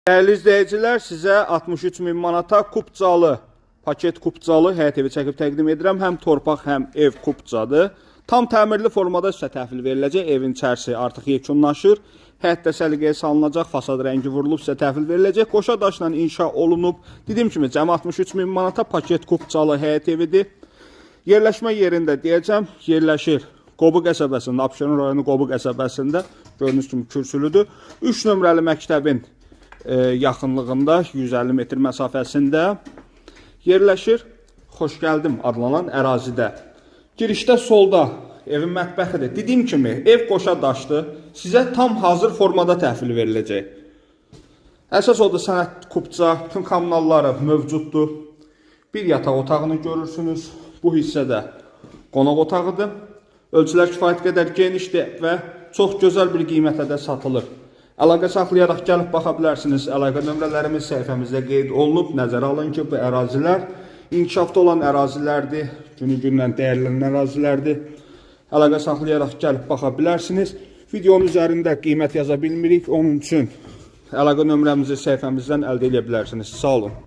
Dəyərli izləyicilər, sizə 63.000 manata Kupcalı, paket Kupcalı həyət evi çəkib təqdim edirəm. Həm torpaq, həm ev Kupcadır. Tam təmirli formada sizə təhvil veriləcək. Evin içərisi artıq yekunlaşır. Həyətdə səliqəyə salınacaq, fasad rəngi vurulub sizə təhvil veriləcək. Qoşa daşla inşa olunub. Dediyim kimi, cəmi 63.000 manata paket Kupcalı həyət evidir. Yerləşmə yerində deyəcəm, yerləşir Qobu qəsəbəsində, Abşeron rayonu Qobu qəsəbəsində. Gördüyünüz kimi kürsülüdür. 3 nömrəli məktəbin yaxınlığında 150 metr məsafəsində yerləşir. Xoş gəldim adlanan ərazidə. Girişdə solda evin mətbəxidir. Dediyim kimi ev qoşa daşdır. Sizə tam hazır formada təhvil veriləcək. Əsas odur sənət Kupca, bütün kommunalları mövcuddur. Bir yataq otağını görürsünüz. Bu hissədə qonaq otağıdır. Ölçülər kifayət qədər genişdir və çox gözəl bir qiymətlə də satılır. Əlaqə saxlayaraq gəlib baxa bilərsiniz. Əlaqə nömrələrimiz səhifəmizdə qeyd olunub. Nəzərə alın ki, bu ərazilər inkişafda olan ərazilərdir. Günü-gündən dəyərlənən ərazilərdir. Əlaqə saxlayaraq gəlib baxa bilərsiniz. Videonun üzərində qiymət yaza bilmirik. Onun üçün əlaqə nömrəmizi səhifəmizdən əldə edə bilərsiniz. Sağ olun.